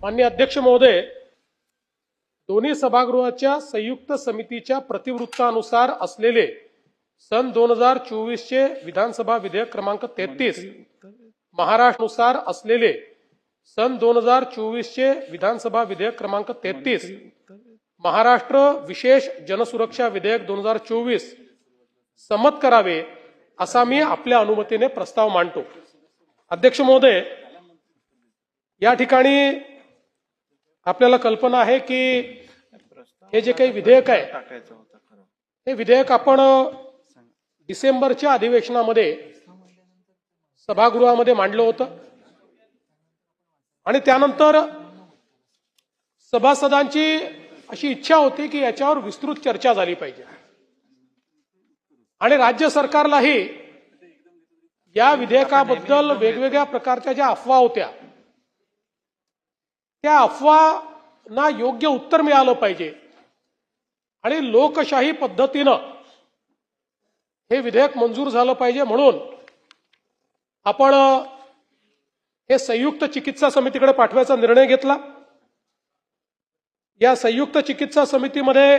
माननीय अध्यक्ष महोदय, दोन्ही सभागृहाच्या संयुक्त समितीच्या प्रतिवृत्तानुसार असलेले सन 2024 चे विधानसभा विधेयक क्रमांक 33, महाराष्ट्रानुसार असलेले सन 2024 चे विधानसभा विधेयक क्रमांक 33, महाराष्ट्र विशेष जनसुरक्षा विधेयक 2024 संमत करावे असा मी आपल्या अनुमतीने प्रस्ताव मांडतो। अध्यक्ष महोदय, या ठिकाणी आपल्याला कल्पना आहे की हे जे काही विधेयक आहे हे विधेयक आपण डिसेंबरच्या अधिवेशनामध्ये सभागृहामध्ये मांडलं होतं आणि त्यानंतर सभासदांची अशी इच्छा होती की याच्यावर विस्तृत चर्चा झाली पाहिजे आणि राज्य सरकारलाही या विधेयकाबद्दल वेगवेगळ्या प्रकारच्या ज्या अफवा होत्या त्या अफवांना योग्य उत्तर मिळालं पाहिजे आणि लोकशाही पद्धतीनं हे विधेयक मंजूर झालं पाहिजे म्हणून आपण हे संयुक्त चिकित्सा समितीकडे पाठवायचा निर्णय घेतला। या संयुक्त चिकित्सा समितीमध्ये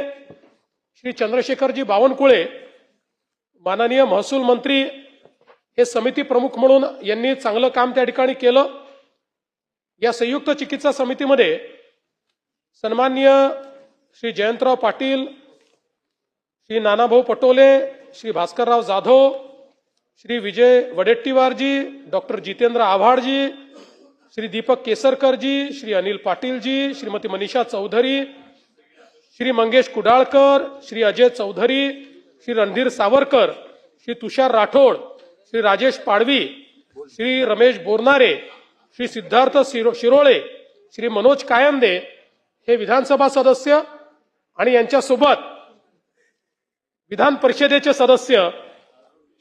श्री चंद्रशेखरजी बावनकुळे माननीय महसूल मंत्री हे समिती प्रमुख म्हणून यांनी चांगलं काम त्या ठिकाणी केलं। या संयुक्त चिकित्सा समितीमध्ये सन्माननीय श्री जयंतराव पाटील, श्री नानाभाऊ पटोले, श्री भास्करराव जाधव, श्री विजय वडेट्टीवारजी, डॉक्टर जितेंद्र आव्हाडजी, श्री दीपक केसरकरजी, श्री अनिल पाटीलजी, श्रीमती मनीषा चौधरी, श्री मंगेश कुडाळकर, श्री अजय चौधरी, श्री रणधीर सावरकर, श्री तुषार राठोड, श्री राजेश पाडवी, श्री रमेश बोरनारे, श्री सिद्धार्थ शिरोळे, श्री मनोज कायंदे हे विधानसभा सदस्य आणि यांच्यासोबत विधान परिषदेचे सदस्य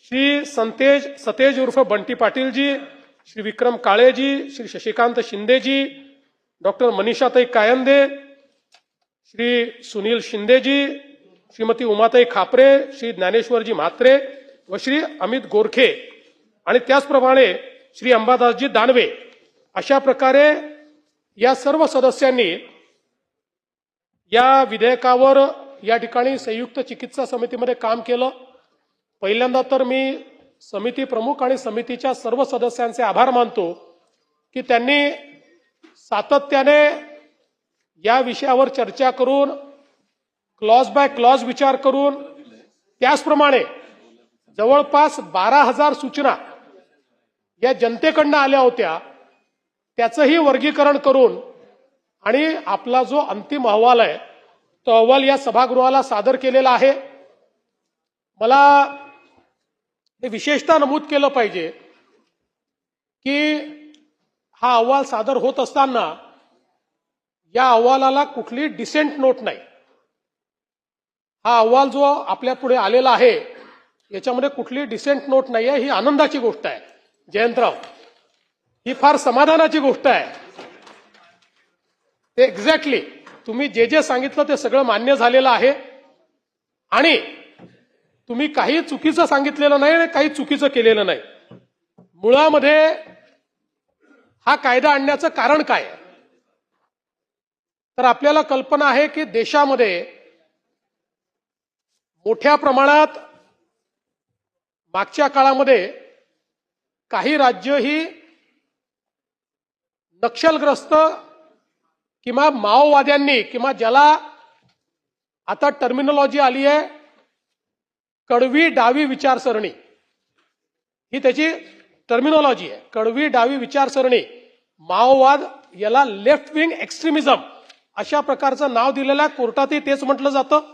श्री सतेज उर्फ बंटी पाटीलजी, श्री विक्रम काळेजी, श्री शशिकांत शिंदेजी, डॉक्टर मनीषाताई कायंदे, श्री सुनील शिंदेजी, श्रीमती उमाताई खापरे, श्री ज्ञानेश्वरजी म्हात्रे व श्री अमित गोरखे आणि त्याचप्रमाणे श्री अंबादासजी दानवे अशा प्रकारे या सर्व सदस्यांनी या विधेयकावर या ठिकाणी संयुक्त चिकित्सा समितीमध्ये काम केलं। पहिल्यांदा तर मी समिती प्रमुख आणि समितीच्या सर्व सदस्यांचे आभार मानतो की त्यांनी सातत्याने या विषयावर चर्चा करून क्लॉज बाय क्लॉज विचार करून त्याचप्रमाणे जवळपास 12,000 सूचना या जनतेकडून आल्या होत्या त्याचंही वर्गीकरण करून आणि आपला जो अंतिम अहवाल आहे तो अहवाल या सभागृहाला सादर केलेला आहे। मला हे विशेषतः नमूद केलं पाहिजे की हा अहवाल सादर होत असताना या अहवालाला कुठली डिसेंट नोट नाही। हा अहवाल जो आपल्या पुढे आलेला आहे याच्यामध्ये कुठली डिसेंट नोट नाही आहे, ही आनंदाची गोष्ट आहे। जयंतराव, ही फार समाधानाची गोष्ट आहे। ते एक्झॅक्टली तुम्ही जे जे सांगितलं ते सगळं मान्य झालेलं आहे आणि तुम्ही काही चुकीचं सांगितलेलं नाही आणि काही चुकीचं केलेलं नाही। मुळामध्ये हा कायदा आणण्याचं कारण काय आहे तर आपल्याला कल्पना आहे की देशामध्ये मोठ्या प्रमाणात मागच्या काळामध्ये काही राज्य ही नक्षलग्रस्त किंवा माओवाद्यांनी किंवा ज्याला आता टर्मिनॉलॉजी आली आहे कडवी डावी विचारसरणी, ही त्याची टर्मिनॉलॉजी आहे। कडवी डावी विचारसरणी, माओवाद याला लेफ्ट विंग एक्स्ट्रीमिझम अशा प्रकारचं नाव दिलेलं आहे। कोर्टातही तेच म्हटलं जातं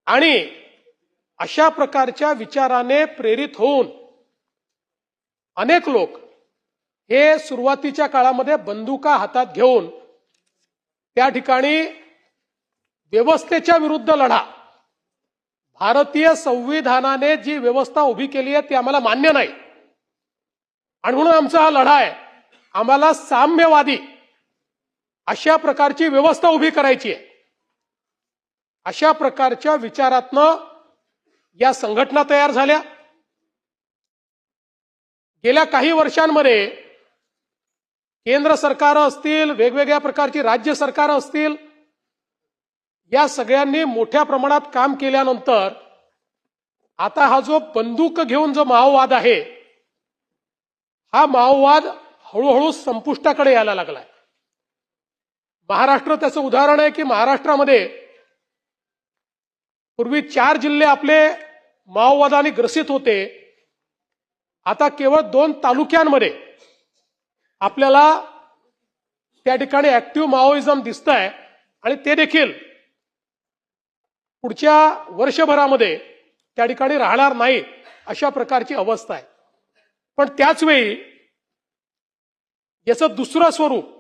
आणि अशा प्रकारच्या विचाराने प्रेरित होऊन अनेक लोक हे सुरुवातीच्या काळामध्ये बंदुका हातात घेऊन त्या ठिकाणी व्यवस्थेच्या विरुद्ध लढा, भारतीय संविधानाने जी व्यवस्था उभी केली आहे ती आम्हाला मान्य नाही आणि म्हणून आमचा हा लढा आहे, आम्हाला साम्यवादी अशा प्रकारची व्यवस्था उभी करायची आहे। अशा प्रकारच्या विचारातनं या संघटना तयार झाल्या। गेल्या काही वर्षांमध्ये केंद्र सरकार असतील, वेगवेगळ्या प्रकारची राज्य सरकार असतील, या सगळ्यांनी मोठ्या प्रमाणात काम केल्यानंतर आता हा जो बंदूक घेऊन जो माओवाद आहे, हा माओवाद हळूहळू संपुष्टाकडे यायला लागलाय. महाराष्ट्र त्याचं उदाहरण आहे की महाराष्ट्रामध्ये पूर्वी 4 जिल्हे आपले माओवादाने ग्रसित होते. आता केवळ 2 तालुक्यांमध्ये आपल्याला त्या ठिकाणी ऍक्टिव्ह माओइझम दिसतंय आणि ते देखील पुढच्या वर्षभरामध्ये त्या ठिकाणी राहणार नाही अशा प्रकारची अवस्था आहे. पण त्याच वेळी याचं दुसरं स्वरूप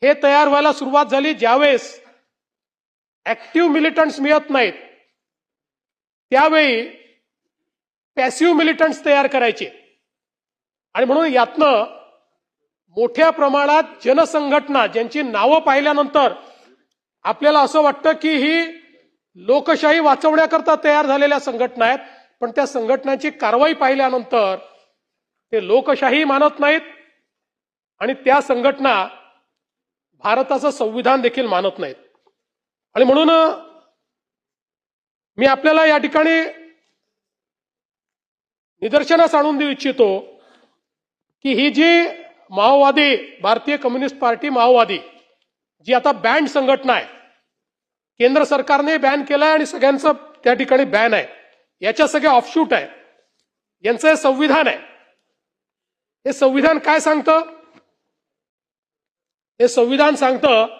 हे तयार व्हायला सुरुवात झाली ज्यावेळेस ऍक्टिव्ह मिलिटंट्स मिळत नाहीत, त्यावेळी पॅसिव्ह मिलिटंट्स तयार करायचे. आणि म्हणून यातनं मोठ्या प्रमाणात जनसंघटना ज्यांची नावं पाहिल्यानंतर आपल्याला असं वाटतं की ही लोकशाही वाचवण्याकरता तयार झालेल्या संघटना आहेत, पण त्या संघटनांची कारवाई पाहिल्यानंतर ते लोकशाही मानत नाहीत आणि त्या संघटना भारताचं संविधान देखील मानत नाहीत. आणि म्हणून मी आपल्याला या ठिकाणी निदर्शनास आणून देऊ इच्छितो की ही जी माओवादी भारतीय कम्युनिस्ट पार्टी माओवादी जी आता बॅन संघटना आहे, केंद्र सरकारने बॅन केलाय आणि सगळ्यांचं त्या ठिकाणी बॅन आहे, याच्या सगळ्या ऑफशूट आहे, यांचं हे संविधान आहे. हे संविधान काय सांगतं? हे संविधान सांगतं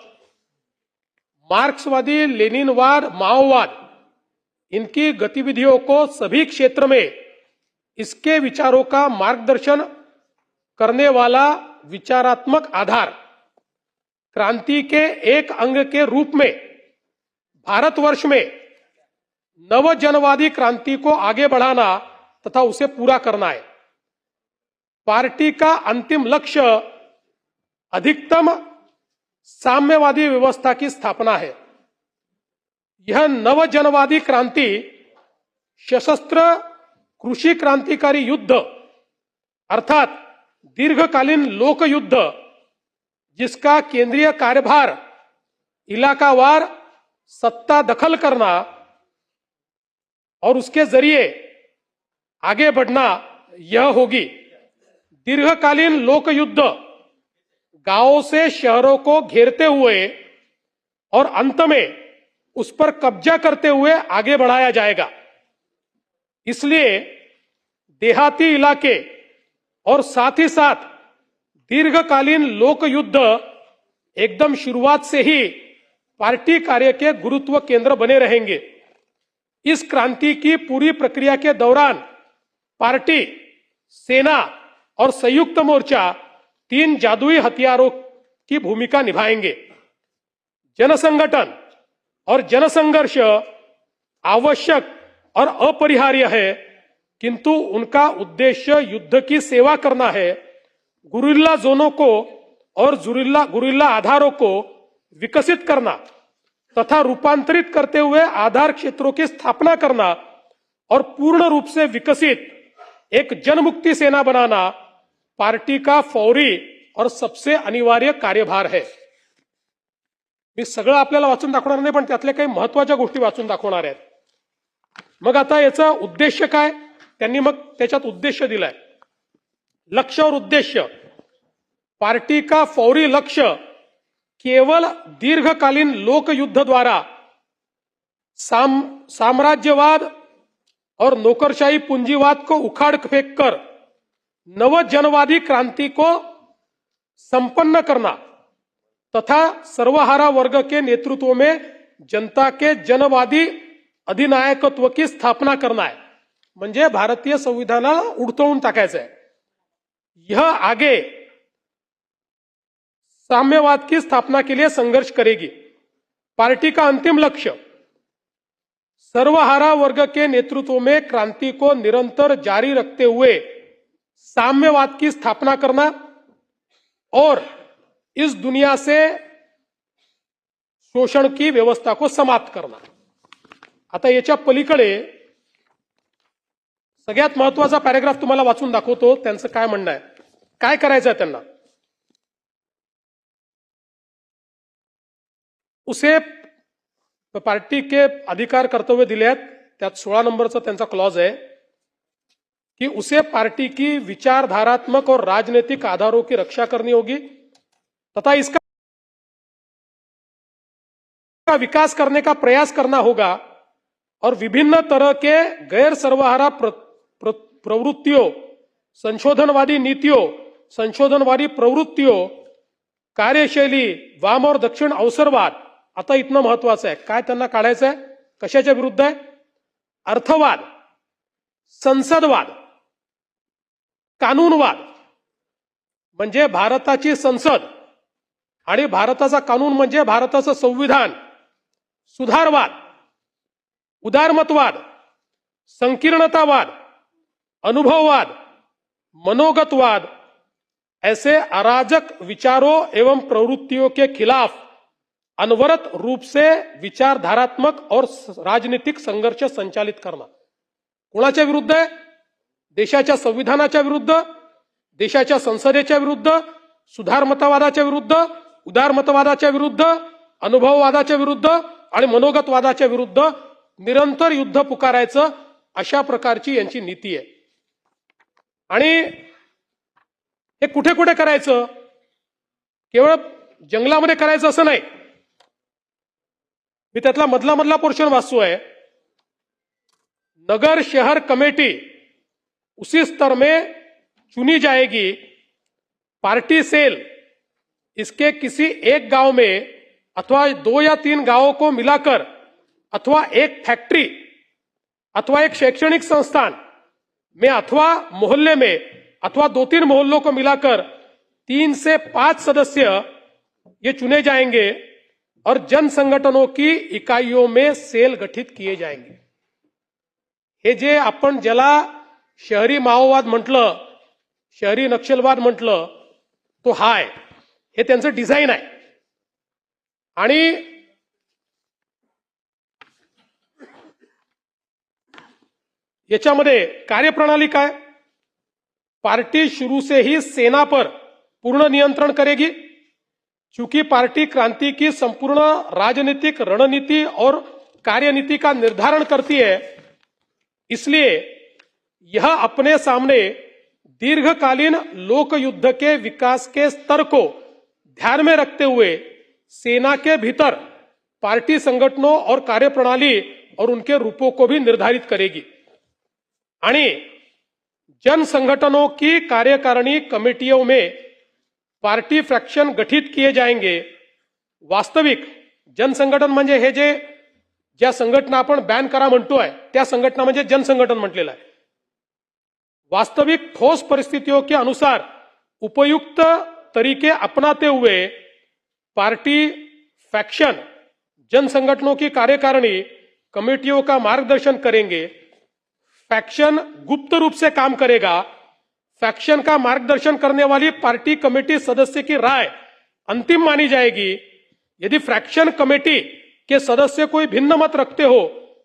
मार्क्सवादी लेनिनवाद माओवाद इनकी गतिविधियों को सभी क्षेत्र में इसके विचारों का मार्गदर्शन करने वाला विचारात्मक आधार क्रांति के एक अंग के रूप में भारतवर्ष में नव जनवादी क्रांति को आगे बढ़ाना तथा उसे पूरा करना है. पार्टी का अंतिम लक्ष्य अधिकतम साम्यवादी व्यवस्था की स्थापना है. यह नव जनवादी क्रांति सशस्त्र कृषि क्रांतिकारी युद्ध अर्थात दीर्घकालीन लोक युद्ध जिसका केंद्रीय कार्यभार इलाकावार सत्ता दखल करना और उसके जरिए आगे बढ़ना यह होगी. दीर्घकालीन लोक युद्ध गांवों से शहरों को घेरते हुए और अंत में उस पर कब्जा करते हुए आगे बढ़ाया जाएगा. इसलिए देहाती इलाके और साथ ही साथ दीर्घकालीन लोक युद्ध एकदम शुरुआत से ही पार्टी कार्य के गुरुत्व केंद्र बने रहेंगे. इस क्रांति की पूरी प्रक्रिया के दौरान पार्टी, सेना और संयुक्त मोर्चा 3 जादुई हथियारों की भूमिका निभाएंगे. जनसंगठन और जनसंघर्ष आवश्यक और अपरिहार्य है, किंतु उनका उद्देश्य युद्ध की सेवा करना है. गुरिल्ला जोनों को और गुरिल्ला आधारों को विकसित करना तथा रूपांतरित करते हुए आधार क्षेत्रों की स्थापना करना और पूर्ण रूप से विकसित एक जनमुक्ति सेना बनाना पार्टी का फौरी और सबसे अनिवार्य कार्यभार है. मी सगळं आपल्याला वाचून दाखवणार नाही, पण त्यातल्या काही महत्वाच्या गोष्टी वाचून दाखवणार आहेत. मग आता याचा उद्देश काय? त्यांनी मग त्याच्यात उद्देश दिलाय. लक्ष्य और उद्देश्य. पार्टी का फौरी लक्ष्य केवल दीर्घकालीन लोक युद्ध द्वारा साम्राज्यवाद और नौकरशाही पूंजीवाद को उखाड़ फेंक कर नव जनवादी क्रांति को संपन्न करना तथा सर्वहारा वर्ग के नेतृत्व में जनता के जनवादी अधिनायकत्व की स्थापना करना है. म्हणजे भारतीय संविधानाला उडतवून टाकायचं आहे. यह आगे साम्यवाद की स्थापना के लिए संघर्ष करेगी. पार्टी का अंतिम लक्ष्य सर्वहारा वर्ग के नेतृत्व में क्रांति को निरंतर जारी रखते हुए साम्यवाद की स्थापना करना और इस दुनिया से शोषण की व्यवस्था को समाप्त करना. आता याच्या पलीकडे सगळ्यात महत्वाचा पॅराग्राफ तुम्हाला वाचून दाखवतो. त्यांचं काय म्हणणं आहे, काय करायचं आहे त्यांना. उसे पार्टी के अधिकार कर्तव्य दिले आहेत. त्यात 16 नंबरचा त्यांचा क्लॉज है कि उसे पार्टी की विचारधारात्मक और राजनीतिक आधारों की रक्षा करनी होगी तथा इसका विकास करने का प्रयास करना होगा और विभिन्न तरह के गैर सर्वहारा प्रवृत्तियों, संशोधनवादी नीतियों, संशोधनवादी प्रवृत्तियों, कार्यशैली, वाम और दक्षिण अवसरवाद. आता इथनं महत्वाचं आहे. काय त्यांना काढायचं आहे? कशाच्या विरुद्ध आहे? अर्थवाद, संसदवाद, कानूनवाद. म्हणजे भारताची संसद आणि भारताचा कानून म्हणजे भारताचं संविधान, सुधारवाद, उदारमतवाद, संकीर्णतावाद, अनुभववाद, मनोगतवाद, ऐसे अराजक विचारों एवं प्रवृत्तियों के खिलाफ अनवरत रूप से विचारधारात्मक और राजनीतिक संघर्ष संचालित करना. कोणाच्या विरुद्ध आहे? देशाच्या संविधानाच्या विरुद्ध, देशाच्या संसदेच्या विरुद्ध, सुधारमतवादाच्या विरुद्ध, उदारमतवादाच्या विरुद्ध, अनुभववादाच्या विरुद्ध आणि मनोगतवादाच्या विरुद्ध निरंतर युद्ध पुकारायचं, अशा प्रकारची यांची नीती आहे. आणि हे कुठे कुठे करायचं? केवळ जंगलामध्ये करायचं असं नाही. मी त्यातला मधला पोर्शन वाचतोय. नगर शहर कमेटी उसी स्तर में चुनी जाएगी. पार्टी सेल इसके किसी एक गांव में अथवा 2 या 3 गांवों को मिलाकर अथवा एक फैक्ट्री अथवा एक शैक्षणिक संस्थान में अथवा मोहल्ले में अथवा 2-3 मोहल्लों को मिलाकर 3 से 5 सदस्य ये चुने जाएंगे और जन संगठनों की इकाइयों में सेल गठित किए जाएंगे. हे जे आपण ज्याला शहरी माओवाद म्हटलं, शहरी नक्षलवाद म्हटलं, तो हा आहे. हे त्यांचं डिझाईन आहे. आणि याच्यामध्ये कार्यप्रणाली काय? पार्टी शुरू से ही सेना पर पूर्ण नियंत्रण करेगी. चूंकि पार्टी क्रांति की संपूर्ण राजनीतिक रणनीति और कार्यनीति का निर्धारण करती है, इसलिए यह अपने सामने दीर्घकालीन लोक युद्ध के विकास के स्तर को ध्यान में रखते हुए सेना के भीतर पार्टी संगठनों और कार्यप्रणाली और उनके रूपों को भी निर्धारित करेगी. आणि जन संगठनों की कार्यकारिणी कमेटियों में पार्टी फ्रैक्शन गठित किए जाएंगे. वास्तविक जनसंघटन म्हणजे हे जे ज्या संघटना आपण बॅन करा म्हणतोय त्या संघटना म्हणजे जनसंघटन म्हटलेलं आहे. वास्तविक ठोस परिस्थितियों के अनुसार उपयुक्त तरीके अपनाते हुए पार्टी फैक्शन जन संगठनों की कार्यकारिणी कमेटियों का मार्गदर्शन करेंगे. फैक्शन गुप्त रूप से काम करेगा. फैक्शन का मार्गदर्शन करने वाली पार्टी कमेटी सदस्य की राय अंतिम मानी जाएगी. यदि फ्रैक्शन कमेटी के सदस्य कोई भिन्न मत रखते हो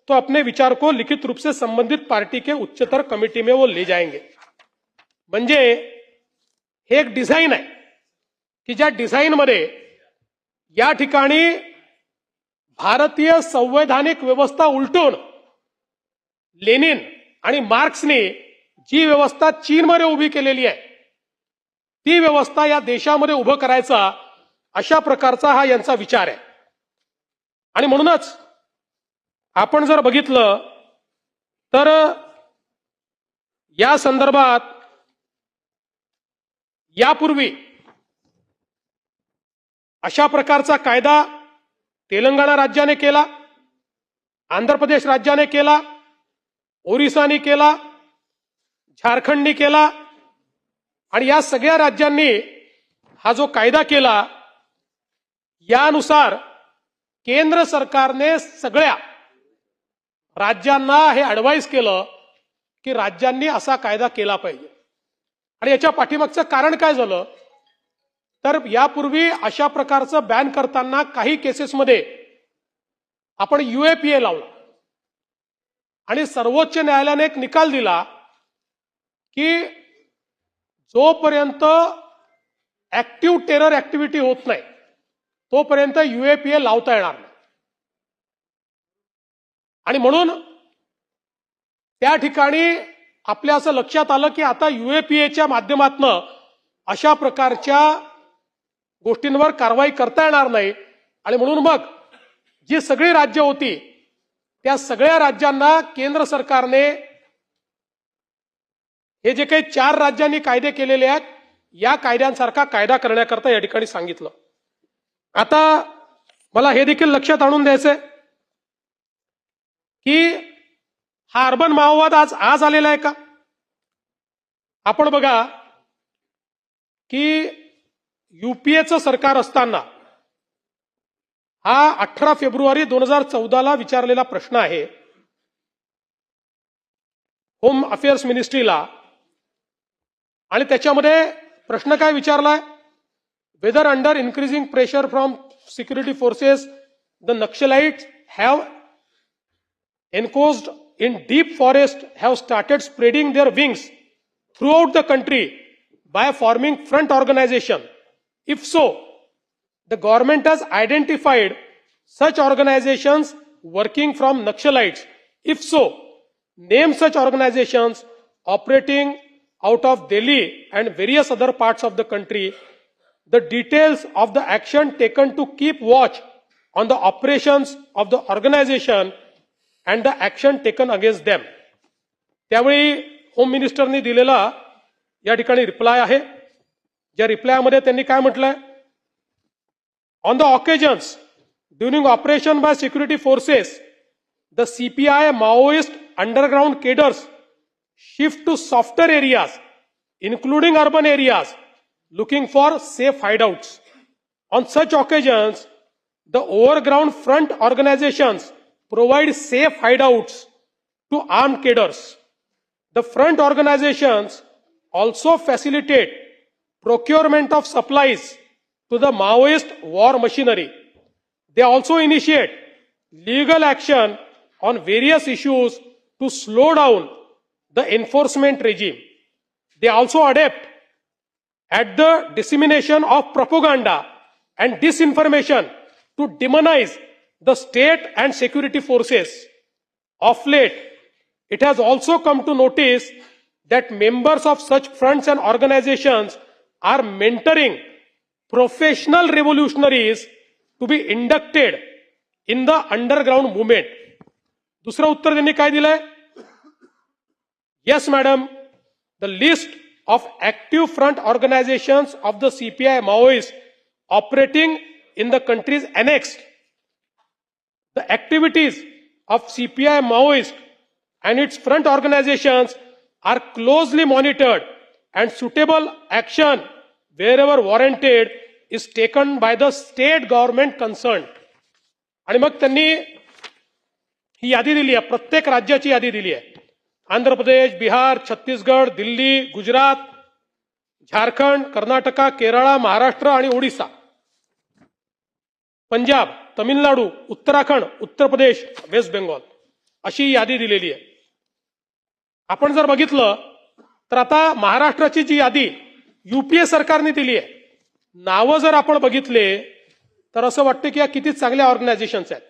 तो अपने विचार को लिखित रूप से संबंधित पार्टी के उच्चतर कमेटी में वो ले जाएंगे. म्हणजे हे एक डिझाईन आहे की ज्या डिझाईन मध्ये या ठिकाणी भारतीय संवैधानिक व्यवस्था उलटून लेनिन आणि मार्क्सने जी व्यवस्था चीनमध्ये उभी केलेली आहे ती व्यवस्था या देशामध्ये उभं करायचा, अशा प्रकारचा हा यांचा विचार आहे. आणि म्हणूनच आपण जर बघितलं तर या संदर्भात यापूर्वी अशा प्रकारचा कायदा तेलंगणा राज्याने केला, आंध्र प्रदेश राज्याने केला, ओरिसाने केला, झारखंडने केला. आणि या सगळ्या राज्यांनी हा जो कायदा केला यानुसार केंद्र सरकारने सगळ्या राज्यांना हे ऍडवाइस केलं की राज्यांनी असा कायदा केला पाहिजे. आणि याच्या पाठीमागचं कारण काय झालं तर यापूर्वी अशा प्रकारचं बॅन करताना काही केसेसमध्ये आपण UAPA लावला आणि सर्वोच्च न्यायालयाने एक निकाल दिला की जोपर्यंत ऍक्टिव्ह टेरर ऍक्टिव्हिटी होत नाही तोपर्यंत UAPA लावता येणार नाही. आणि म्हणून त्या ठिकाणी आपल्या असं लक्षात आलं की आता UAPAच्या माध्यमातून अशा प्रकारच्या गोष्टींवर कारवाई करता येणार नाही. आणि म्हणून मग जी सगळी राज्य होती त्या सगळ्या राज्यांना केंद्र सरकारने हे जे काही 4 राज्यांनी कायदे केलेले आहेत या कायद्यांसारखा कायदा करण्याकरता या ठिकाणी सांगितलं. आता मला हे देखील लक्षात आणून द्यायचंय की हा अर्बन माओवाद आज आलेला आहे का? आपण बघा की UPAचं सरकार असताना हा 18 फेब्रुवारी 2014 विचारलेला प्रश्न आहे होम अफेअर्स मिनिस्ट्रीला. आणि त्याच्यामध्ये प्रश्न काय विचारलाय? Whether under increasing pressure from security forces the Naxalites have enclosed in deep forest have started spreading their wings throughout the country by forming front organization. If so, the government has identified such organizations working from Naxalites. If so, name such organizations operating out of Delhi and various other parts of the country. The details of the action taken to keep watch on the operations of the organization and the action taken against them. त्यावेळी home मिनिस्टरनी दिलेला या ठिकाणी reply आहे. ज्या रिप्लायमध्ये त्यांनी काय म्हटलंय? On the occasions during operation by security forces the CPI Maoist underground cadres shift to softer areas including urban areas looking for safe hideouts. On such occasions, the overground front organizations provide safe hideouts to armed cadres. The front organizations also facilitate procurement of supplies to the Maoist war machinery. They also initiate legal action on various issues to slow down the enforcement regime. They also adept at the dissemination of propaganda and disinformation to demonize the state and security forces. Of late, it has also come to notice that members of such fronts and organizations are mentoring professional revolutionaries to be inducted in the underground movement. दुसरं उत्तर त्यांनी काय दिलंय? Yes, madam, the list of active front organizations of the CPI Maoists operating in the country is annexed. The activities of CPI Maoist and its front organizations are closely monitored and suitable action wherever warranted is taken by the state government concerned. आणि मग त्यांनी ही यादी दिली आहे, प्रत्येक राज्याची यादी दिली आहे. आंध्र प्रदेश, बिहार, छत्तीसगड, दिल्ली, गुजरात, झारखंड, कर्नाटका, केरळ, महाराष्ट्र आणि ओडिसा, पंजाब, तमिळनाडू, उत्तराखंड, उत्तर प्रदेश, वेस्ट बेंगॉल अशी यादी दिलेली आहे. आपण जर बघितलं तर आता महाराष्ट्राची जी यादी UPA सरकारने दिली आहे, नावं जर आपण बघितले तर असं वाटतं की या किती चांगल्या ऑर्गनायझेशन्स आहेत.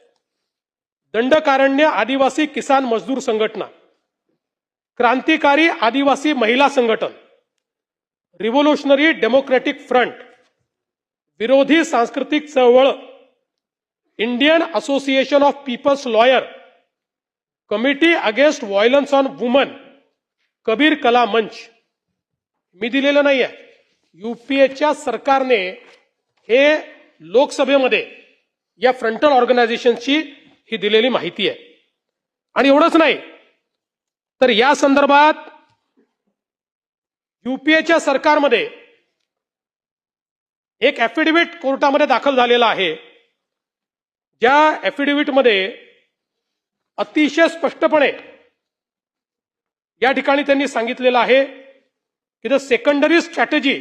दंडकारण्य आदिवासी किसान मजदूर संघटना, क्रांतिकारी आदिवासी महिला संघटन, रिव्होल्युशनरी डेमोक्रेटिक फ्रंट, विरोधी सांस्कृतिक चळवळ, Indian association of people's lawyer, committee against violence on women, Kabir Kala Manch. मी दिलेलं नाहीये. UPAच्या सरकारने हे लोकसभेमध्ये या फ्रंटल ऑर्गनायझेशनची ही दिलेली माहिती आहे. आणि एवढंच नाही तर या संदर्भात UPAच्या सरकारमध्ये एक ॲफिडेव्हिट कोर्टामध्ये दाखल झालेला आहे. ज्या ॲफिडेव्हिटमध्ये अतिशय स्पष्टपणे या ठिकाणी त्यांनी सांगितलेलं आहे की द सेकंडरी स्ट्रॅटेजी,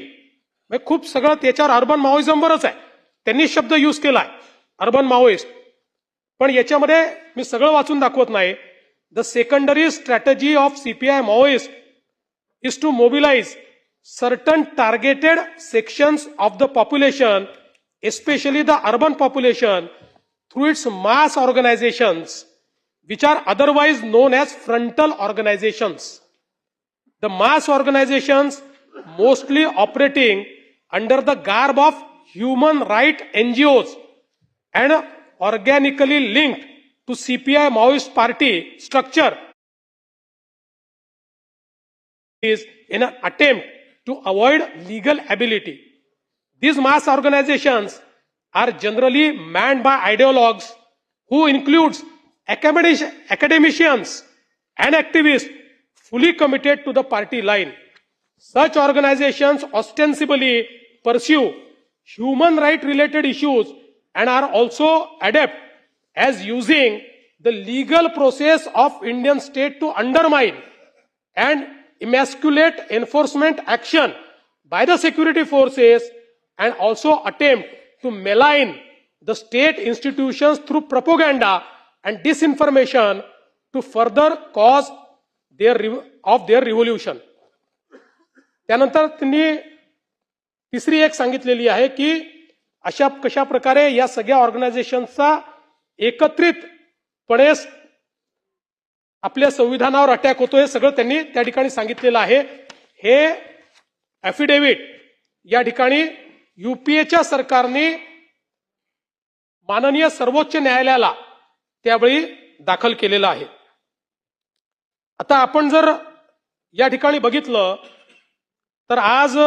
म्हणजे खूप सगळं त्याच्यावर अर्बन माओइझमवरच आहे. त्यांनी शब्द यूज केलाय अर्बन माओइस्ट, पण याच्यामध्ये मी सगळं वाचून दाखवत नाही. The secondary strategy of CPI Maoist is to mobilize certain targeted sections of the population especially the urban population, through its mass organizations, which are otherwise known as frontal organizations. The mass organizations mostly operating under the garb of human rights NGOs and organically linked to CPI Maoist party structure is in an attempt to avoid legal liability. These mass organizations are generally manned by ideologues who includes academicians and activists fully committed to the party line. Such organizations ostensibly pursue human right related issues and are also adept as using the legal process of Indian state to undermine and emasculate enforcement action by the security forces and also attempt to malign the state institutions through propaganda and disinformation to further cause their revolution. त्यानंतर त्यांनी तिसरी एक सांगितलेली आहे की अशा कशा प्रकारे या सगळ्या ऑर्गनायझेशनचा एकत्रितपणे आपल्या संविधानावर अटॅक होतो हे सगळं त्यांनी त्या ठिकाणी सांगितलेलं आहे. हे ॲफिडेव्हिट या ठिकाणी युपीएच्या सरकारने माननीय सर्वोच्च न्यायालयाला त्यावेळी दाखल केलेलं आहे. आता आपण जर या ठिकाणी बघितलं तर आज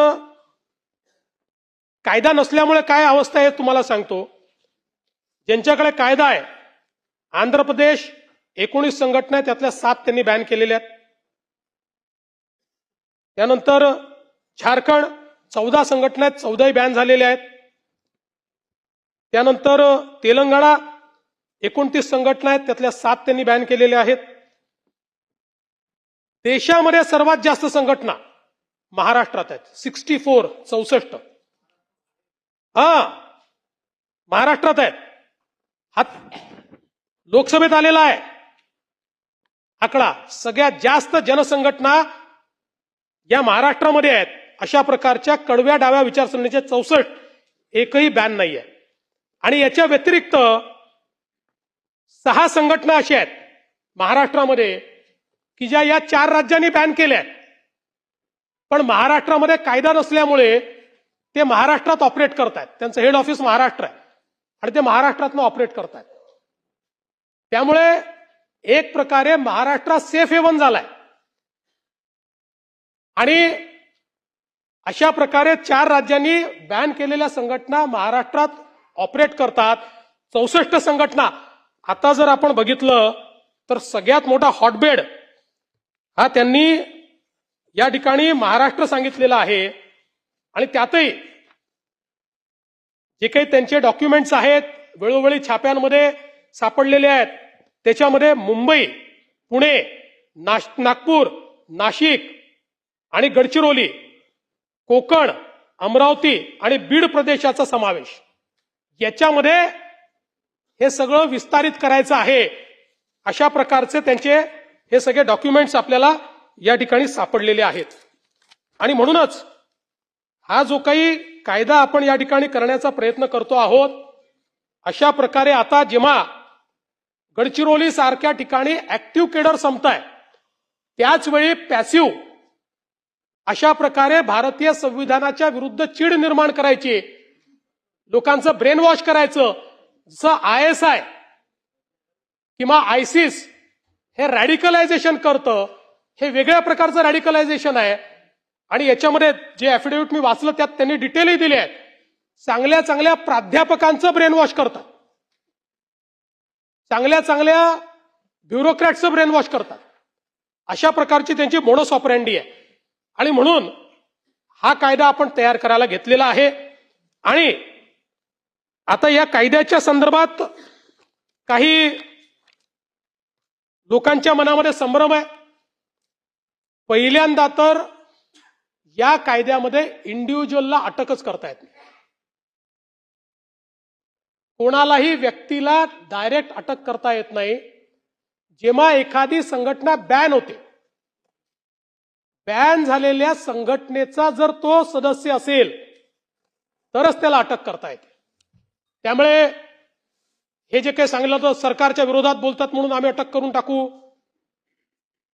कायदा नसल्यामुळे काय अवस्था आहे तुम्हाला सांगतो. ज्यांच्याकडे कायदा आहे, आंध्र प्रदेश 19 संघटना आहेत, त्यातल्या 7 त्यांनी बॅन केलेल्या आहेत. त्यानंतर झारखंड 14 संघटना आहेत, 14 बॅन झालेल्या आहेत. त्यानंतर तेलंगणा 29 संघटना आहेत, त्यातल्या 7 त्यांनी बॅन केलेल्या आहेत. देशामध्ये सर्वात जास्त संघटना महाराष्ट्रात आहेत, 64. महाराष्ट्रात आहेत. हा लोकसभेत आलेला आहे आकडा. सगळ्यात जास्त जनसंघटना या महाराष्ट्रामध्ये आहेत. अशा प्रकारच्या कडव्या डाव्या विचारसरणीचे 64 एकही बॅन नाही आहे. आणि याच्या व्यतिरिक्त 6 संघटना अशा आहेत महाराष्ट्रामध्ये की ज्या या 4 राज्यांनी बॅन केल्या आहेत, पण महाराष्ट्रामध्ये कायदा नसल्यामुळे ते महाराष्ट्रात ऑपरेट करतायत. त्यांचं हेड ऑफिस महाराष्ट्र आहे आणि ते महाराष्ट्रातनं ऑपरेट करतायत. त्यामुळे एक प्रकारे महाराष्ट्र सेफ हेवन झालाय. आणि अशा प्रकारे 4 राज्यांनी बॅन केलेल्या संघटना महाराष्ट्रात ऑपरेट करतात. 64 संघटना. आता जर आपण बघितलं तर सगळ्यात मोठा हॉटबेड हा त्यांनी या ठिकाणी महाराष्ट्र सांगितलेला आहे. आणि त्यातही जे काही त्यांचे डॉक्युमेंट्स आहेत वेळोवेळी छाप्यांमध्ये सापडलेले आहेत, त्याच्यामध्ये मुंबई, पुणे, नागपूर, नाशिक आणि गडचिरोली, कोकण, अमरावती आणि बीड प्रदेशाचा समावेश. याच्यामध्ये हे सगळं विस्तारित करायचं आहे. अशा प्रकारचे त्यांचे हे सगळे डॉक्युमेंट्स आपल्याला या ठिकाणी सापडलेले आहेत. आणि म्हणूनच हा जो काही कायदा आपण या ठिकाणी करण्याचा प्रयत्न करतो आहोत, अशा प्रकारे आता जेव्हा गडचिरोली सारख्या ठिकाणी ऍक्टिव्ह केडर संपताय, त्याचवेळी पॅसिव्ह अशा प्रकारे भारतीय संविधानाच्या विरुद्ध चीड निर्माण करायची, लोकांचं ब्रेन वॉश करायचं, जसं ISI किंवा आयसिस हे रॅडिकलायझेशन करतं. हे वेगळ्या प्रकारचं रॅडिकलायझेशन आहे. आणि याच्यामध्ये जे ऍफिडेव्हिट मी वाचलं त्यात त्यांनी डिटेलही दिले आहेत. चांगल्या चांगल्या प्राध्यापकांचं ब्रेन वॉश करतात, चांगल्या चांगल्या ब्युरोक्रॅटचं ब्रेन वॉश करतात. अशा प्रकारची त्यांची मोडस ऑपरेंडी आहे. आणि म्हणून हा कायदा आपण तयार करायला घेतलेला आहे. आणि आता या कायद्याच्या संदर्भात काही लोकांच्या मनामध्ये संभ्रम आहे. पहिल्यांदा तर या कायद्यामध्ये इंडिव्हिज्युअलला अटकच करता येत नाही. कोणालाही व्यक्तीला डायरेक्ट अटक करता येत नाही. जेव्हा एखादी संघटना बॅन होते, बॅन झालेल्या संघटनेचा जर तो सदस्य असेल तरच त्याला अटक करता येते. त्यामुळे हे जे काही सांगितलं तर सरकारच्या विरोधात बोलतात म्हणून आम्ही अटक करून टाकू,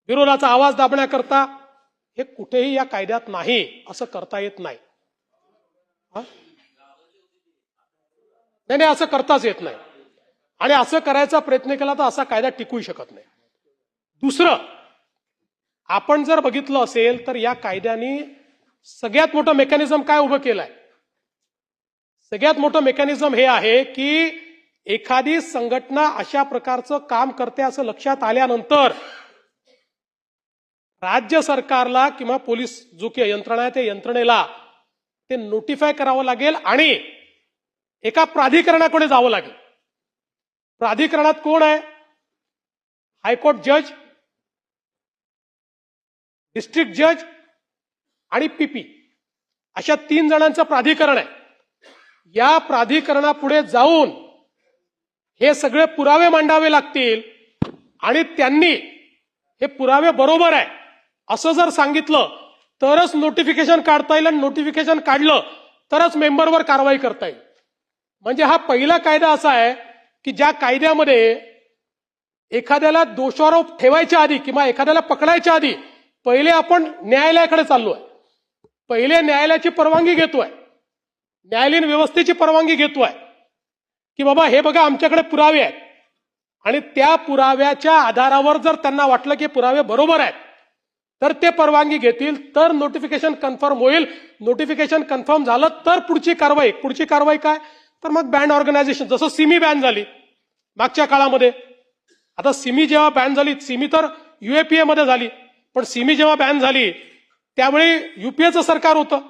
विरोधाचा आवाज दाबण्याकरता, हे कुठेही या कायद्यात नाही, असं करता येत नाही. नाही, असं करताच येत नाही. आणि असं करायचा प्रयत्न केला तर असा कायदा टिकू शकत नाही. दुसरं, आपण जर बघितलं असेल तर या कायद्याने सगळ्यात मोठं मेकॅनिझम काय उभं केलंय? सगळ्यात मोठं मेकॅनिझम हे आहे की एखादी संघटना अशा प्रकारचं काम करते असं लक्षात आल्यानंतर राज्य सरकारला किंवा पोलीस जो काही यंत्रणा आहे त्या यंत्रणेला ते नोटिफाय करावं लागेल आणि एका प्राधिकरणाकडे जावं लागेल. प्राधिकरणात कोण आहे? हायकोर्ट जज, डिस्ट्रिक्ट जज आणि पीपी, अशा 3 जणांचं प्राधिकरण आहे. या प्राधिकरणापुढे जाऊन हे सगळे पुरावे मांडावे लागतील आणि त्यांनी हे पुरावे बरोबर आहे असं जर सांगितलं तरच नोटिफिकेशन काढता येईल, आणि नोटिफिकेशन काढलं तरच मेंबरवर कारवाई करता येईल. म्हणजे हा पहिला कायदा असा आहे की ज्या कायद्यामध्ये एखाद्याला दोषारोप ठेवायच्या आधी किंवा एखाद्याला पकडायच्या आधी पहिले आपण न्यायालयाकडे चाललोय, पहिले न्यायालयाची परवानगी घेतोय, न्यायालयीन व्यवस्थेची परवानगी घेतोय की बाबा हे बघा आमच्याकडे पुरावे आहेत, आणि त्या पुराव्याच्या आधारावर जर त्यांना वाटलं की पुरावे बरोबर आहेत तर ते परवानगी घेतील, तर नोटिफिकेशन कन्फर्म होईल. नोटिफिकेशन कन्फर्म झालं तर पुढची कारवाई काय? तर मग बँड ऑर्गनायझेशन, जसं सिमी बॅन झाली मागच्या काळामध्ये. आता सिमी जेव्हा बॅन झाली, सिमी तर युएपीए मध्ये झाली, पण सिमी जेव्हा बॅन झाली त्यावेळी युपीएचं सरकार होतं.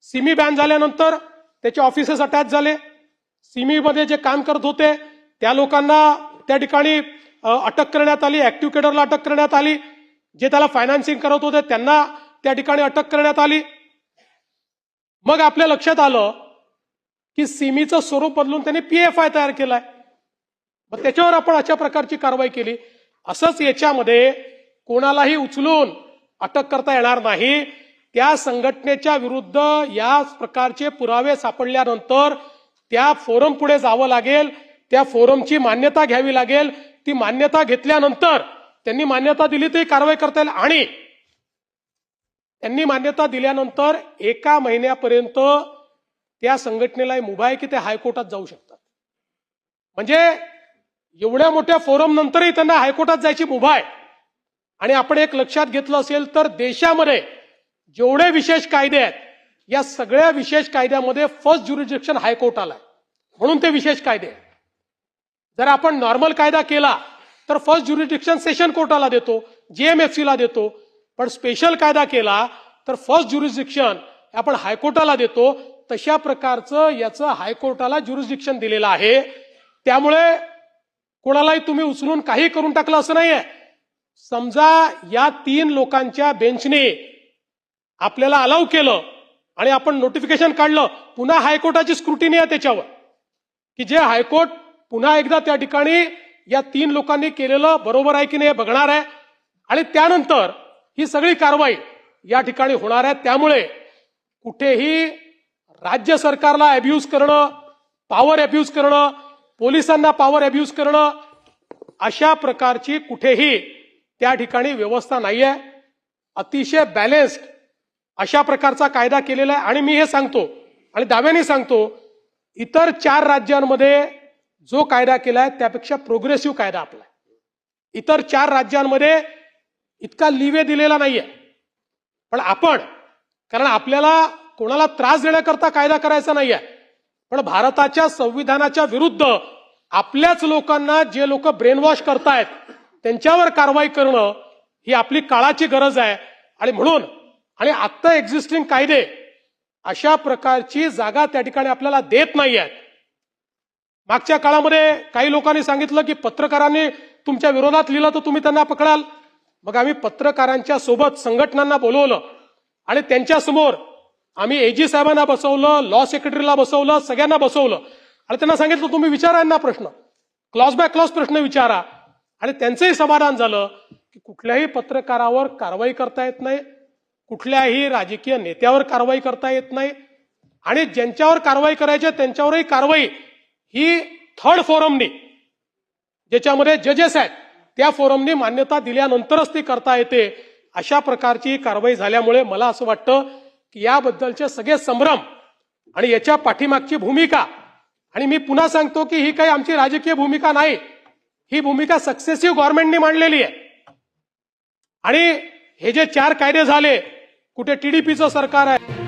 सिमी बॅन झाल्यानंतर त्याचे ऑफिसेस अटॅच झाले. सिमीमध्ये जे काम करत होते त्या लोकांना त्या ठिकाणी अटक करण्यात आली, ऍक्टिव्ह केडरला अटक करण्यात आली, जे त्याला फायनान्सिंग करत होते त्यांना त्या ठिकाणी अटक करण्यात आली. मग आपल्या लक्षात आलं की सिमीचं स्वरूप बदलून त्यांनी पीएफआय तयार केलाय. मग त्याच्यावर आपण अशा प्रकारची कारवाई केली. असंच याच्यामध्ये कोणालाही उचलून अटक करता येणार नाही. त्या संघटनेच्या विरुद्ध या प्रकारचे पुरावे सापडल्यानंतर त्या फोरम पुढे जावं लागेल, त्या फोरमची मान्यता घ्यावी लागेल. ती मान्यता घेतल्यानंतर त्यांनी मान्यता दिली तरी कारवाई करता येईल, आणि त्यांनी मान्यता दिल्यानंतर 1 महिन्यापर्यंत त्या संघटनेला मुभा आहे की ते हायकोर्टात जाऊ शकतात. म्हणजे एवढ्या मोठ्या फोरम नंतरही त्यांना हायकोर्टात जायची मुभा आहे. आणि आपण एक लक्षात घेतलं असेल तर देशामध्ये जेवढे विशेष कायदे आहेत या सगळ्या विशेष कायद्यामध्ये फर्स्ट ज्युरिडिक्शन हायकोर्ट आलाय, म्हणून ते विशेष कायदे आहेत. जर आपण नॉर्मल कायदा केला तर फर्स्ट ज्युरिडिक्शन सेशन कोर्टाला देतो, जीएमएफसीला देतो, पण स्पेशल कायदा केला तर फर्स्ट ज्युरिडिक्शन आपण हायकोर्टाला देतो. तशा प्रकारचं याचं हायकोर्टाला ज्युरिडिक्शन दिलेलं आहे. त्यामुळे कोणालाही तुम्ही उचलून काही करून टाकलं असं नाहीये. समजा या 3 लोकांच्या बेंचने आपल्याला अलाउ केलं आणि आपण नोटिफिकेशन काढलं, पुन्हा हायकोर्टाची स्क्रुटिनी आहे त्याच्यावर की जे हायकोर्ट पुन्हा एकदा त्या ठिकाणी या 3 लोकांनी केलेलं बरोबर आहे की नाही बघणार आहे, आणि त्यानंतर ही सगळी कारवाई या ठिकाणी होणार आहे. त्यामुळे कुठेही राज्य सरकारला अब्यूज करणं, पॉवर अब्यूज करणं, पोलिसांना पॉवर अब्यूज करणं, अशा प्रकारची कुठेही त्या ठिकाणी व्यवस्था नाहीये. अतिशय बॅलेन्स्ड अशा प्रकारचा कायदा केलेला आहे. आणि मी हे सांगतो आणि दाव्याने सांगतो, इतर 4 राज्यांमध्ये जो कायदा केलाय त्यापेक्षा प्रोग्रेसिव्ह कायदा आपला. इतर 4 राज्यांमध्ये इतका लिवे दिलेला नाहीये. पण आपण, कारण आपल्याला कोणाला त्रास देण्याकरता कायदा करायचा नाहीये, पण भारताच्या संविधानाच्या विरुद्ध आपल्याच लोकांना जे लोक ब्रेनवॉश करतायत त्यांच्यावर कारवाई करणं ही आपली काळाची गरज आहे. आणि म्हणून आणि आता एक्झिस्टिंग कायदे अशा प्रकारची जागा त्या ठिकाणी आपल्याला देत नाहीयेत. मागच्या काळामध्ये काही लोकांनी सांगितलं की पत्रकारांनी तुमच्या विरोधात लिहिलं तर तुम्ही त्यांना पकडाल. मग आम्ही पत्रकारांच्या सोबत संघटनांना बोलवलं आणि त्यांच्या समोर आम्ही एजी साहेबांना बसवलं, लॉ सेक्रेटरीला बसवलं, सगळ्यांना बसवलं आणि त्यांना सांगितलं तुम्ही विचारा यांना प्रश्न, क्लॉज बाय क्लॉज प्रश्न विचारा. आणि त्यांचंही समाधान झालं की कुठल्याही पत्रकारावर कारवाई करता येत नाही, कुठल्याही राजकीय नेत्यावर कारवाई करता येत नाही, आणि ज्यांच्यावर कारवाई करायची त्यांच्यावरही कारवाई ही थर्ड फोरमनी, ज्याच्यामध्ये जजेस आहेत, त्या फोरमनी मान्यता दिल्यानंतरच ती करता येते. अशा प्रकारची कारवाई झाल्यामुळे मला असं वाटतं की याबद्दलचे सगळे संभ्रम आणि याच्या पाठीमागची भूमिका, आणि मी पुन्हा सांगतो की ही काही आमची राजकीय भूमिका नाही, ही भूमिका सक्सेसिव्ह गव्हर्नमेंटने मांडलेली आहे. आणि हे जे 4 कायदे झाले, कुठे टीडीपीचं सरकार आहे,